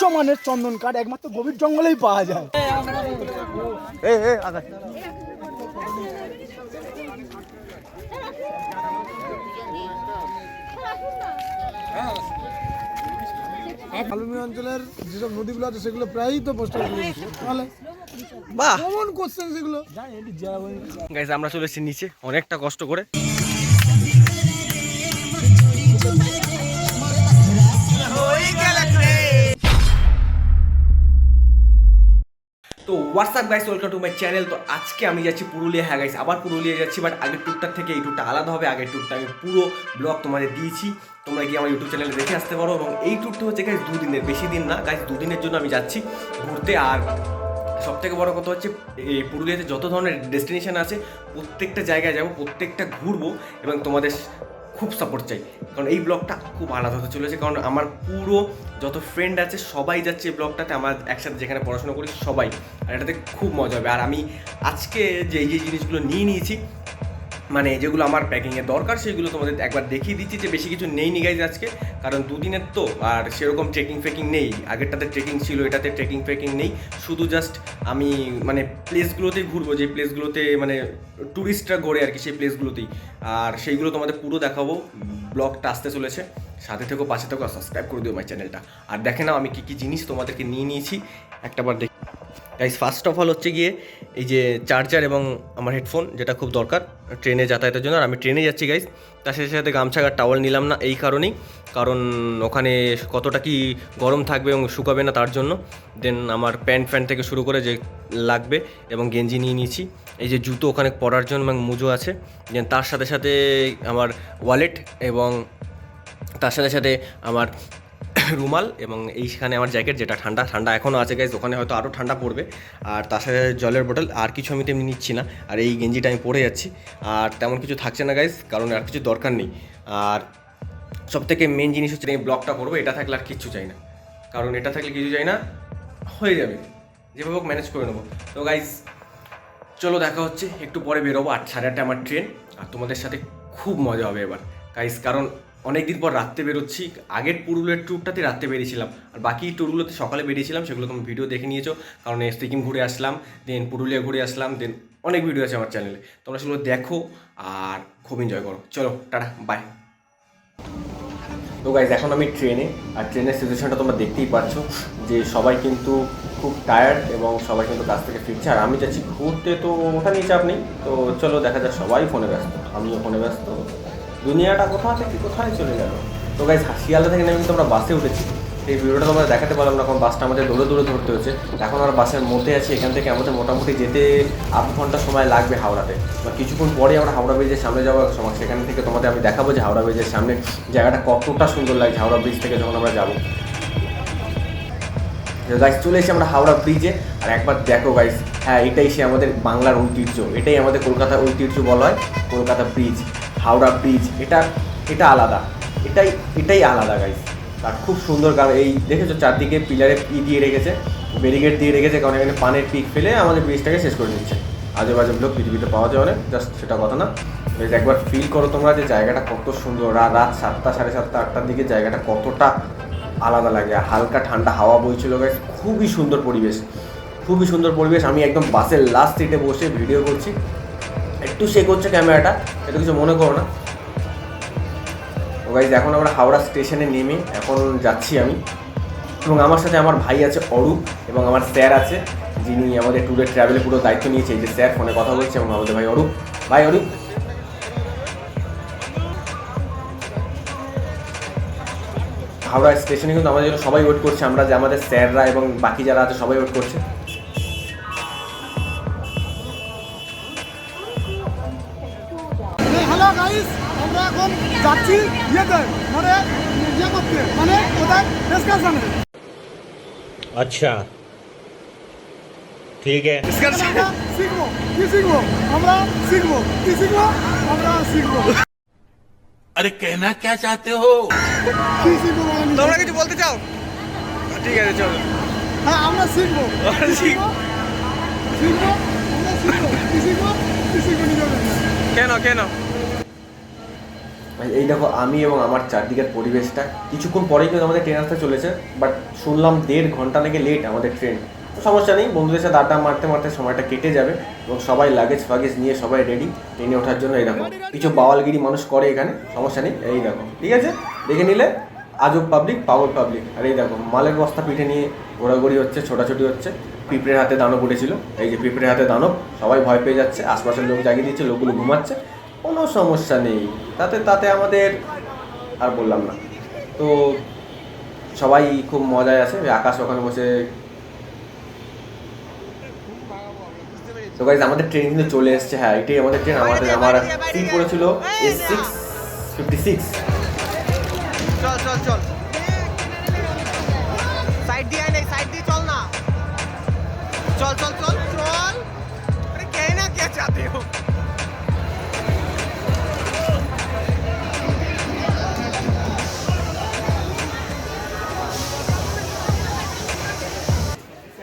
উচ্চমানের চন্দন কাঠ একমাত্র গভীর জঙ্গলেই পাওয়া যায়। মালভূমি অঞ্চলের যেসব নদীগুলো আছে সেগুলো প্রায়ই তো পোস্টার তাহলে বাহ কমন কোশ্চেন সেগুলো। গাইস আমরা চলে এসেছি নিচে অনেকটা কষ্ট করে। তো WhatsApp guys, welcome to my channel. তো আজকে আমি যাচ্ছি পুরুলিয়া। হ্যাঁ গাইস, আবার পুরুলিয়া যাচ্ছি, বাট আগের ট্যুরটার থেকে এই ট্যুরটা আলাদা হবে। আগের ট্যুরটা আমি পুরো ব্লগ তোমাদের দিয়েছি, তোমরা গিয়ে আমার ইউটিউব চ্যানেলে দেখে আসতে পারো। এবং এই ট্যুরটা হচ্ছে গাইস 2 দিনের, বেশি দিন না গাইস, 2 দিনের জন্য আমি যাচ্ছি ঘুরতে। আর সবথেকে বড় কথা হচ্ছে এই পুরুলিয়াতে যত ধরনের ডেস্টিনেশন আছে প্রত্যেকটা জায়গায় যাবো, প্রত্যেকটা ঘুরবো এবং তোমাদের খুব সাপোর্ট চাই, কারণ এই ব্লগটা খুব আলাদা হতে চলেছে। কারণ আমার পুরো যত ফ্রেন্ড আছে সবাই যাচ্ছে এই ব্লগটাতে, আমরা একসাথে যেখানে পড়াশোনা করি সবাই, আর এটাতে খুব মজা হবে। আর আমি আজকে যে জিনিসগুলো নিয়ে নিয়েছি, মানে যেগুলো আমার প্যাকিংয়ে দরকার সেগুলো তোমাদের একবার দেখিয়ে দিচ্ছি। যে বেশি কিছু নেই নি গাইজ আজকে, কারণ 2 দিনের তো, আর সেরকম ট্রেকিং ফেকিং নেই। আগেরটাতে ট্রেকিং ছিল, এটাতে ট্রেকিং ফেকিং নেই। শুধু জাস্ট আমি মানে প্লেসগুলোতেই ঘুরবো, যে প্লেসগুলোতে মানে ট্যুরিস্টরা ঘোরে আর কি, সেই প্লেসগুলোতেই। আর সেইগুলো তোমাদের পুরো দেখাবো। ব্লগটা আসতে চলেছে, সাথে থেকো, পাশে থেকো, আর সাবস্ক্রাইব করে দিও আমার চ্যানেলটা। আর দেখে নাও আমি কী কী জিনিস তোমাদেরকে নিয়ে নিয়েছি একটাবার দেখি গাইজ। ফার্স্ট অফ অল হচ্ছে গিয়ে এই যে চার্জার এবং আমার হেডফোন, যেটা খুব দরকার ট্রেনে যাতায়াতের জন্য। আর আমি ট্রেনে যাচ্ছি গাইজ, তার সাথে সাথে গামছা আর টাওয়াল নিলাম না এই কারণেই, কারণ ওখানে কতটা কি গরম থাকবে এবং শুকাবে না তার জন্য। দেন আমার প্যান্ট থেকে শুরু করে যে লাগবে, এবং গেঞ্জি নিয়ে নিয়েছি। এই যে জুতো ওখানে পরার জন্য এবং মুজো আছে। দেন তার সাথে সাথে আমার ওয়ালেট, এবং তার সাথে সাথে আমার রুমাল, এবং এইখানে আমার জ্যাকেট, যেটা ঠান্ডা ঠান্ডা এখনও আছে গাইজ, ওখানে হয়তো আরও ঠান্ডা পড়বে। আর তার সাথে জলের বোতল, আর কিছু আমি তেমনি নিচ্ছি না। আর এই গেঞ্জিটা আমি পরে যাচ্ছি, আর তেমন কিছু থাকছে না গাইজ, কারণ আর কিছু দরকার নেই। আর সবথেকে মেন জিনিস হচ্ছে এই ব্লগটা করবো, এটা থাকলে আর কিচ্ছু চাই না, কারণ এটা থাকলে কিছু চাই না, হয়ে যাবে, যেভাবে হোক ম্যানেজ করে নেবো। তো গাইজ চলো দেখা হচ্ছে একটু পরে, বেরোবো। 8:30 আমার ট্রেন, আর তোমাদের সাথে খুব মজা হবে এবার গাইজ, কারণ অনেক দিন পর রাত্রে বেরোচ্ছি। আগের পুরুলিয়ার ট্যুরটাতে রাত্রে বেরিয়েছিলাম, আর বাকি ট্যুরগুলোতে সকালে বেরিয়েছিলাম, সেগুলো তুমি ভিডিও দেখে নিয়েছো। কারণ সিকিম ঘুরে আসলাম, দেন পুরুলিয়া ঘুরে আসলাম, দেন অনেক ভিডিও আছে আমার চ্যানেলে, তোমরা সেগুলো দেখো আর খুব এনজয় করো। চলো টাটা, বাই। তো গাইজ এখন আমি ট্রেনে, আর ট্রেনের সিচুয়েশনটা তোমরা দেখতেই পাচ্ছ যে সবাই কিন্তু খুব টায়ার্ড এবং সবাই কিন্তু কাছ থেকে ফিরছে। আর আমি যাচ্ছি ঘুরতে, তো ওটা নিয়ে চাপ নেই। তো চলো দেখা যাক, সবাই ফোনে ব্যস্ত, আমিও ফোনে ব্যস্ত, দুনিয়াটা কোথা থেকে কোথায় চলে গেল। তো গাইজ শিয়ালদা থেকে নেমে কিন্তু আমরা বাসে উঠেছি। এই ভিডিওটা তোমরা দেখাতে পারলাম না, কারণ বাসটা আমাদের দৌড়ে দৌড়ে ধরতে হচ্ছে। এখন আর বাসের মধ্যে আছি, এখান থেকে আমাদের মোটামুটি যেতে 8 ঘন্টা সময় লাগবে হাওড়াতে। বা কিছুক্ষণ পরে আমরা হাওড়া ব্রিজের সামনে যাওয়ার সময়, সেখান থেকে তোমাদের আমি দেখাবো যে হাওড়া ব্রিজের সামনে জায়গাটা কতটা সুন্দর লাগছে হাওড়া ব্রিজ থেকে যখন আমরা যাবো। গাইজ চলে এসে আমরা হাওড়া ব্রিজে, আর একবার দেখো গাইজ, হ্যাঁ এটাই সে আমাদের বাংলার ঐতিহ্য, এটাই আমাদের কলকাতার ঐতিহ্য বলা হয়, কলকাতা ব্রিজ, হাওড়া ব্রিজ। এটা আলাদা, এটাই আলাদা গাইজ। আর খুব সুন্দর, কারণ এই দেখেছো চারদিকে পিলারে দিয়ে রেখেছে, ব্যারিকেড দিয়ে রেখেছে, কারণ এখানে পানের পিক ফেলে আমাদের ব্রিজটাকে শেষ করে দিচ্ছে। আজে বাজে লোক পৃথিবীতে পাওয়া যায় অনেক, জাস্ট সেটা কথা না। একবার ফিল করো তোমরা যে জায়গাটা কত সুন্দর। রাত 7টা, 7:30, 8টার দিকে জায়গাটা কতটা আলাদা লাগে। হালকা ঠান্ডা হাওয়া বইছিল গাইজ, খুবই সুন্দর পরিবেশ, খুবই সুন্দর পরিবেশ। আমি একদম বাসের লাস্ট সিটে বসে ভিডিও করছি, একটু শেক হচ্ছে ক্যামেরাটা, এটা কিছু মনে করো না। তো গাইজ এখন আমরা হাওড়া স্টেশনে নেমে এখন যাচ্ছি আমি, এবং আমার সাথে আমার ভাই আছে অরূপ, এবং আমার স্যার আছে যিনি আমাদের ট্যুরের ট্রাভেলের পুরো দায়িত্ব নিয়েছে। এই যে স্যার ফোনে কথা বলছে, এবং আমাদের ভাই অরূপ। হাওড়া স্টেশনে কিন্তু আমাদের জন্য সবাই ওয়েট করছে, আমরা যে আমাদের স্যাররা এবং বাকি যারা আছে সবাই ওয়েট করছে। হ্যালো গাইস, আমরা এখন যাচ্ছি মানে কোথায় ডিসকাশনে। अच्छा ठीक है। শিখবো কি শিখবো আমরা শিখবো কি শিখবো আমরা শিখবো। अरे कहना क्या चाहते हो? কি শিখবো তোমরা কিছু বলতে চাও? ঠিক আছে চলো। হ্যাঁ আমরা শিখবো শিখবো শিখবো আমরা শিখবো কি শিখবো কি শিখবো নিজে কেন ভাই এই দেখো আমি এবং আমার চারদিকের পরিবেশটা, কিছুক্ষণ পরেই কিন্তু আমাদের ট্রেন আসতে চলেছে, বাট শুনলাম 1.5 ঘন্টা নাকি লেট আমাদের ট্রেন। তো সমস্যা নেই, বন্ধুদের সাথে আড্ডা মারতে মারতে সময়টা কেটে যাবে এবং সবাই লাগেজ ফাগেজ নিয়ে সবাই রেডি ট্রেনে ওঠার জন্য। এই দেখো কিছু বাওয়ালগিরি মানুষ করে এখানে, সমস্যা নেই, এই দেখো ঠিক আছে, দেখে নিলে আজব পাবলিক, পাগল পাবলিক। আর এই দেখো মালের বস্তা পিঠে নিয়ে ঘোরাঘুরি হচ্ছে, ছোটাছুটি হচ্ছে। পিঁপড়ের হাতে দানব উঠেছিল, এই যে পিঁপড়ের হাতে দানব, সবাই ভয় পেয়ে যাচ্ছে, আশপাশের লোক জাগিয়ে দিচ্ছে, লোকগুলো ঘুমাচ্ছে, কোনো সমস্যা নেই তাতে আমাদের আর বললাম না। তো সবাই খুব মজায় আছে, আকাশ ওখানে বসে। তো গাইজ আমাদের ট্রেন কিন্তু চলে এসছে, হ্যাঁ এটাই আমাদের ট্রেন। আমার সিট পড়েছিল S656। চল চল চল, সাইড দিয়ে আয়, সাইড দিয়ে চল না, চল চল চল চল। अरे कहना क्या चाहते हो?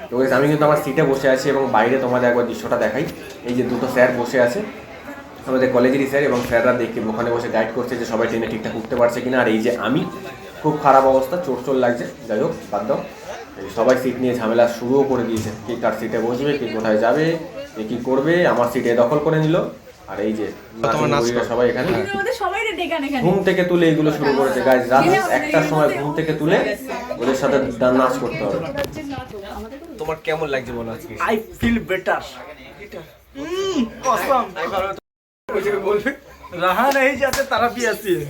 তো guys, আমি কিন্তু আমার সিটে বসে আছি এবং বাইরে তোমাদের একবার দৃশ্যটা দেখাই। এই যে দুটো স্যার বসে আছে, আমাদের কলেজেরই স্যার, এবং স্যাররা দেখি ওখানে বসে গাইড করছে যে সবাই ট্রেনে ঠিকঠাক উঠতে পারছে কিনা। আর এই যে আমি, খুব খারাপ অবস্থা, চোট লাগছে, যাই হোক বাদ দাও। সবাই সিট নিয়ে ঝামেলা শুরুও করে দিয়েছে, কে কার সিটে বসবে, কে কোথায় যাবে, কে কী করবে। আমার সিটে দখল করে নিল। আর এই যে সবাই এখানে ঘুম থেকে তুলে এইগুলো শুরু করেছে গাইজ। রাত 1টার সময় ঘুম থেকে তুলে ওদের সাথে নাচ করতে হবে। তোমার কেমন লাগছে বলো আজকে? I feel better. বলবে रहा नहीं जाते तरफ ही ऐसी है।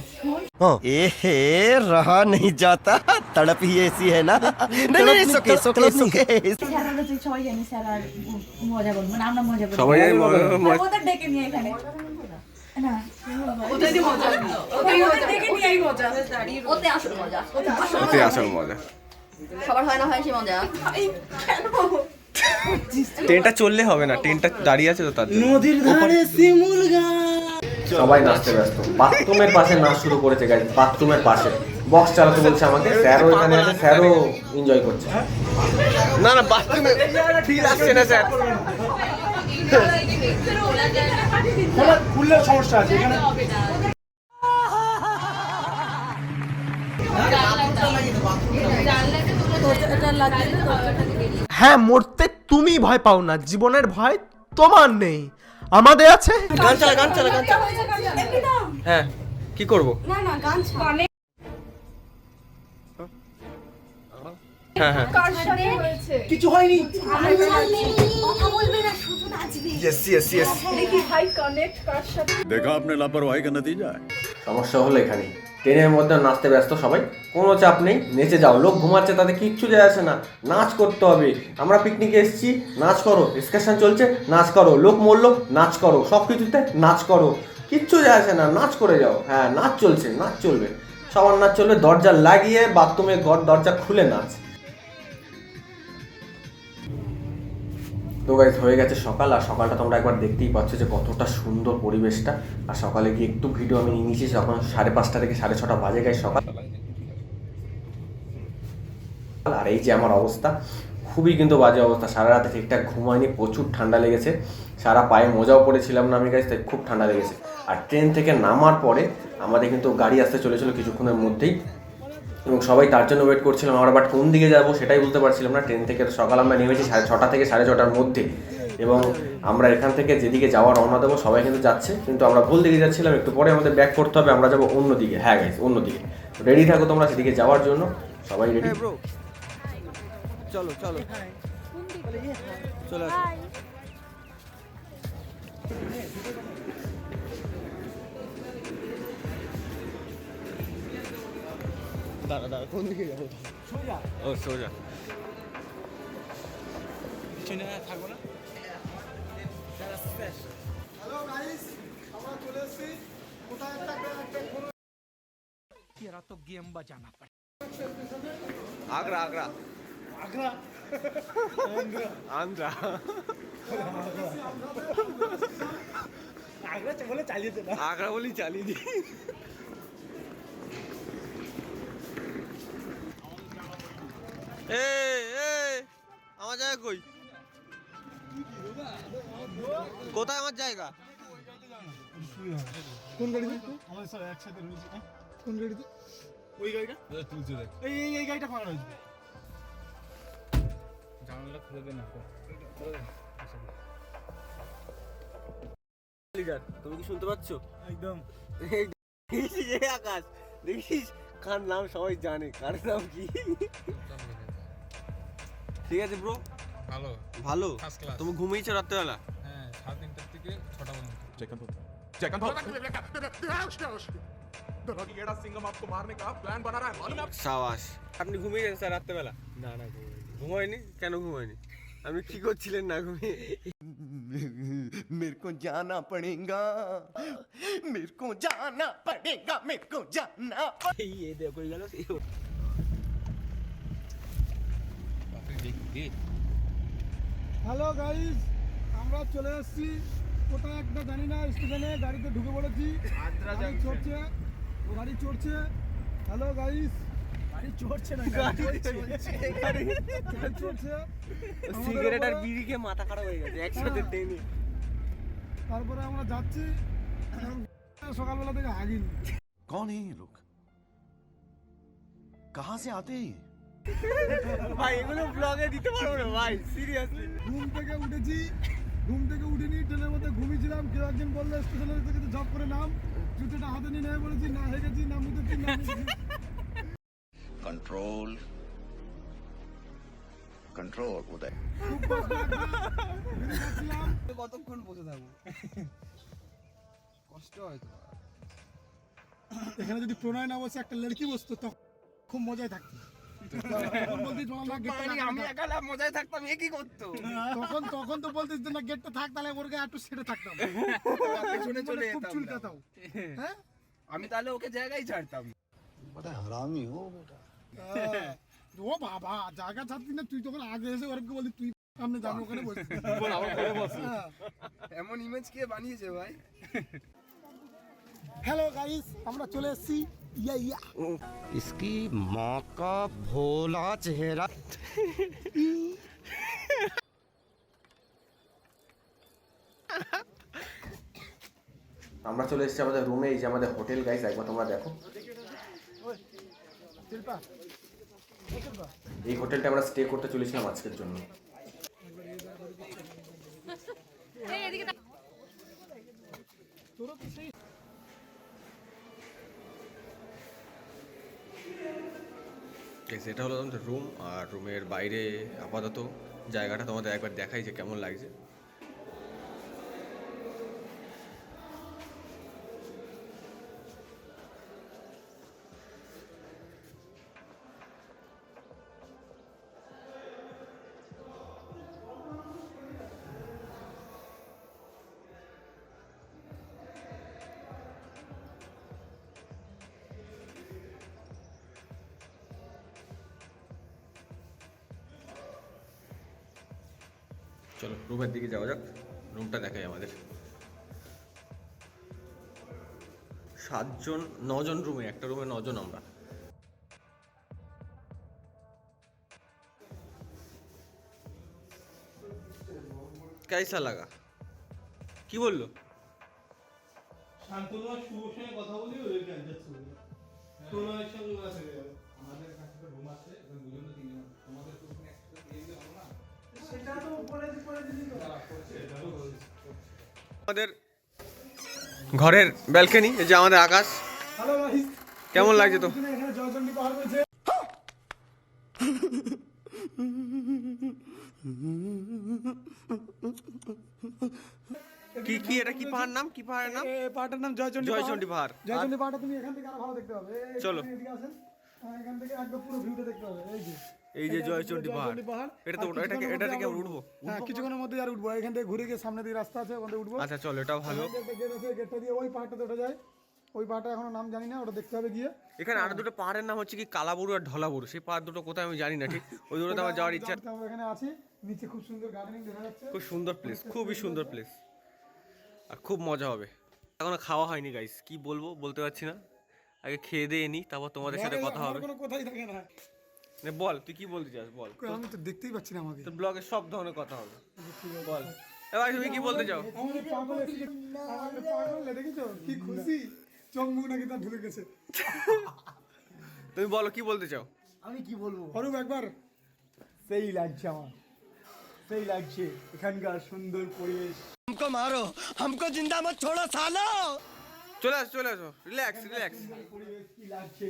रहा नहीं जाता तड़प ही ऐसी है ना। नहीं सोके সবাই জানি স্যার আর মজা করবো না, আমরা মজা করবো, সবাই ওদের ডেকে নিয়ে এখানে না, ওদের মজা, ওদের ডেকে নিয়ে এই মজা, ওতে আসল মজা, ওতে আসল মজা সবার হয় না, হয় সে মজা। ট্রেনটা চললে হবে না, ট্রেনটা দাঁড়িয়ে আছে তো তার জন্য। নদীর ধারে শিমুল গাছ। সবাই নাচতে ব্যস্ত, বাথরুমের পাশে নাচ শুরু করেছে গাইজ, বাথরুমের পাশে বক্স চালাতে বলছে আমাকে, স্যারও এখানে আছে, স্যারও এনজয় করছে। না না বাথরুমে ফিল আসছে না স্যার, খুললে সমস্যা আছে এখানে। হ্যাঁ, মরতে তুমি ভয় পাও না, জীবনের ভয় তোমার নেই, আমাদের আছে। গান চালা গান চালা গান চালা। হ্যাঁ কি করবো? না না গান ছাড়ে, হ্যাঁ হ্যাঁ কিছু হয়নি, কথা বলবে না, শুধু নাচবে। Yes yes yes. দেখি ভাই কানেক্ট কার সাথে। देखा आपने लापरवाही का नतीजा है। সমস্যা হলো এখানে, ট্রেনের মধ্যে নাচতে ব্যস্ত সবাই, কোনো চাপ নেই, নেচে যাও। লোক ঘুমাচ্ছে তাতে কিচ্ছু যায় আসে না, নাচ করতে হবে। আমরা পিকনিকে এসেছি, নাচ করো, এক্সকারশন চলছে, নাচ করো, লোক মরলো, নাচ করো, সব কিছুতে নাচ করো, কিচ্ছু যায় আসে না, নাচ করে যাও। হ্যাঁ নাচ চলছে, নাচ চলবে, সবার নাচ চলবে। দরজা লাগিয়ে বাথরুমে ঘর দরজা খুলে নাচ। তো গাইজ হয়ে গেছে সকাল, আর সকালটা তোমরা একবার দেখতেই পাচ্ছ যে কতটা সুন্দর পরিবেশটা। আর সকালে গিয়ে একটু ভিডিও আমি নিয়ে নিয়েছি, যখন 5:30 থেকে 6:30 বাজে গাইজ সকাল। আর এই যে আমার অবস্থা, খুবই কিন্তু বাজে অবস্থা, সারা রাতে ঠিকঠাক ঘুমায়নি, প্রচুর ঠান্ডা লেগেছে, সারা পায়ে মোজাও পড়েছিলাম না আমি গাইজ, তাই খুব ঠান্ডা লেগেছে। আর ট্রেন থেকে নামার পরে আমাদের কিন্তু গাড়ি আসতে চলেছিল কিছুক্ষণের মধ্যেই, এবং সবাই তার জন্য ওয়েট করছিলাম আমরা, বাট কোন দিকে যাবো সেটাই বুঝতে পারছিলাম না। ট্রেন থেকে সকাল আমরা নেমেছি 6:30 থেকে 6:30 মধ্যে, এবং আমরা এখান থেকে যেদিকে যাওয়া রওনা দেবো সবাই কিন্তু যাচ্ছে, কিন্তু আমরা ভুল দিকে যাচ্ছিলাম। একটু পরে আমাদের ব্যাক করতে হবে, আমরা যাবো অন্যদিকে। হ্যাঁ গাইস অন্যদিকে, রেডি থাকো তোমরা সেদিকে যাওয়ার জন্য, সবাই রেডি। চলো চলো চলো। দাঁড়া দাঁড়া, কোন দিকে যাবো? সোজা। ও সোজা। পিছনে থাকবো না। হ্যালো গাইস, আমরা চলে এসেছি কোথায় একটা तेरा तो गेम बजाना पड़े। আগ্রা আগ্রা आगरा আন্দ্রা आगरा बोले चालिए थे ना, আগ্রা বলি চালিয়ে দিই। আমার জায়গা কই? কোথায় আমার জায়গা? কোন গাড়িতে আমাদের সব একসাথে রয়েছে কোন গাড়িতে ওই গাড়িটা তুলছে দেখ এই গাড়িটা ফাঁকা রয়েছে জানালা খুলে দে না তুমি কি শুনতে পাচ্ছ? একদম আকাশ দেখিস কার নাম সবাই জানে, কার নাম কি। ঠিক আছে ব্রো, ভালো ভালো। First class. তুমি ঘুমিয়েছো রাত্রেবেলা? হ্যাঁ 3:30 থেকে 6টা পর্যন্ত সাবাস। আপনি ঘুমিয়েছেন স্যার রাত্রেবেলা? না না ঘুমায়নি? কেন ঘুমায়নি? আপনি কি করছিলেন না ঘুমিয়ে? मेरे को जाना पड़ेगा मेरे को जाना पड़ेगा मेरे को जाना এই দেখো গেল। হ্যালো গাইস, আমরা চলে এসেছি কোথায় একটা জানি না স্টেশনে, গাড়িতে ঢুকে পড়েছি। গাড়ি চড়ছে। হ্যালো গাইস, গাড়ি চড়ছে না, গাড়ি চড়ছে। সিগারেট আর বিড়ি খেয়ে মাথা খারাপ হয়ে গেছে একসাথে টেনে। তারপরে আমরা যাচ্ছি, সকালবেলা থেকে হাগিনি। कौन है ये लोग कहाँ से आते हैं ये ভাই এগুলো ব্লগে দিতে পারবো না ভাই, সিরিয়াসলি। ঘুম থেকে উঠেছি, ঘুম থেকে উঠিনি, ট্রেনের মধ্যে ঘুমিয়েছিলাম। কেউ একজন বললো স্টেশনের থেকে ঝপ করে নাম, জুতোটা হাতে নিয়ে নেমে পড়েছি, না হেগেছি না মুতেছি না कंट्रोल कंट्रोल उदय খুব কষ্ট যাচ্ছিলাম। কতক্ষণ বসে থাকবো? কষ্ট হয় তো। এখানে যদি প্রণয় না বসে একটা লড়কি বসতো তখন খুব মজায় থাকতো। তখন বলতিস না গেটটা আমি একা মজায় থাকতাম, এ কি করতো? তখন তো বলতিস না গেটটা থাক, তাহলে ওর গায়ে একটু সেটে থাকতাম, পেছনে চলে খুব যেতাম। চুলকাতাও। হ্যাঁ আমি তাহলে ওকে জায়গায় ছাড়তাম। ও বাবা, জায়গা ছাড়তি না তুই, তখন আগে এসে ওরকে বলতি তুই সামনে যাবো ওখানে বসতি। হ্যাঁ। এমন ইমেজ কে বানিয়েছে ভাই? হ্যালো গাইস, আমরা চলে এসেছি। ইয়া इसकी माँ का भोला चेहरा আমরা চলে এসেছি আমাদের রুমে। এই যে আমাদের হোটেল গাইস, একবার তোমরা দেখো। এই হোটেলটা আমরা স্টে করতে চলেছিলাম আজকের জন্য। এটা হলো আমাদের রুম, আর রুমের বাইরে আপাতত জায়গাটা তোমাদের একবার দেখাই যে কেমন লাগছে। চলো রুমের দিকে যাওয়া যাক, রুমটা দেখাই আমাদের। 9 জন রুমে, একটা রুমে 9 জন আমরা। कैसा लगा? কি বললো? শান্তনু আর শুভর সঙ্গে কথা বলি, ওদেরকে অ্যাডজাস্ট করে দিই। প্রণয়ের সঙ্গে ওরা থেকে যাবে। আমাদের কাছে তো রুম আছে, দুজন তো তিনজন। তোমাদের তো ওখানে একটা দিয়ে দিলে হবে না? সেটা তো পরে দিলি তো। আমাদের ঘরের ব্যালকনি, এই যে আমাদের আকাশ। হ্যালো গাইস, কেমন লাগছে তো? এখানে জয়চন্ডী পাহাড় রয়েছে। কি কি এটা কি পাহাড় নাম? কি পাহাড়ের নাম? এই পাহাড়টার নাম জয়চন্ডী জয়চন্ডী পাহাড়। জয়চন্ডী পাহাড়টা তুমি এখান থেকে আরো ভালো দেখতে পাবে। চলো। এদিকে আসেন, এখান থেকে একদম পুরো ভিউটা দেখতে পাবে। এই যে এই যে জয়চন্ডী পাহাড়, এটা তো এটাতে কেমন উঠবো? হ্যাঁ, কিছুক্ষণের মধ্যে আর উঠবো। এখান থেকে ঘুরে গিয়ে সামনে দিয়ে রাস্তা আছে, ওখান থেকে উঠবো। আচ্ছা চলো, এটাও ভালো। গেট আছে, গেটটা দিয়ে ওই পাহাড়টাতে ওঠা যায়। ওই পাহাড়টা এখনো নাম জানি না, ওটা দেখতে হবে গিয়ে। এখানে আরো দুটো পাহাড়ের নাম হচ্ছে কি কালাবুরু আর ঢলাবুরু। সেই পাহাড় দুটো কোথায় আমি জানি না ঠিক, ওই দুটোতে আমার যাওয়ার ইচ্ছা। আমরা এখানে আছি, নিচে খুব সুন্দর গার্ডেনিং দেখা যাচ্ছে। খুব সুন্দর প্লেস, খুবই সুন্দর প্লেস, আর খুব মজা হবে। এখনো খাওয়া হয়নি গাইস, কি বলবো বলতে পারছি না। আগে খেয়ে দিয়ে নি, তারপর তোমাদের সাথে কথা হবে। আমার কোনো কথাই থাকে না। বল তুই কি বলতে চাস, বল। আমি তো দেখতেই পাচ্ছি না আমাকে। তোর ব্লগে সব ধরনের কথা হবে, বল। এবার তুমি কি বলতে চাও? আমাদের পাগল এসেছে, আমাদের পাগল দেখেছো কি খুশি, চোখ মুখ নাকি তার ঢুকে গেছে। তুমি বলো কি বলতে চাও? আমি কি বলবো, অরূপ একবার সেই লাগছে আমার, সেই লাগছে এখানকার সুন্দর পরিবেশ। हमको मारो, हमको जिंदा मत छोड़ो सालो। চলে আসো রিল্যাক্স। পরিবেশ কি লাগছে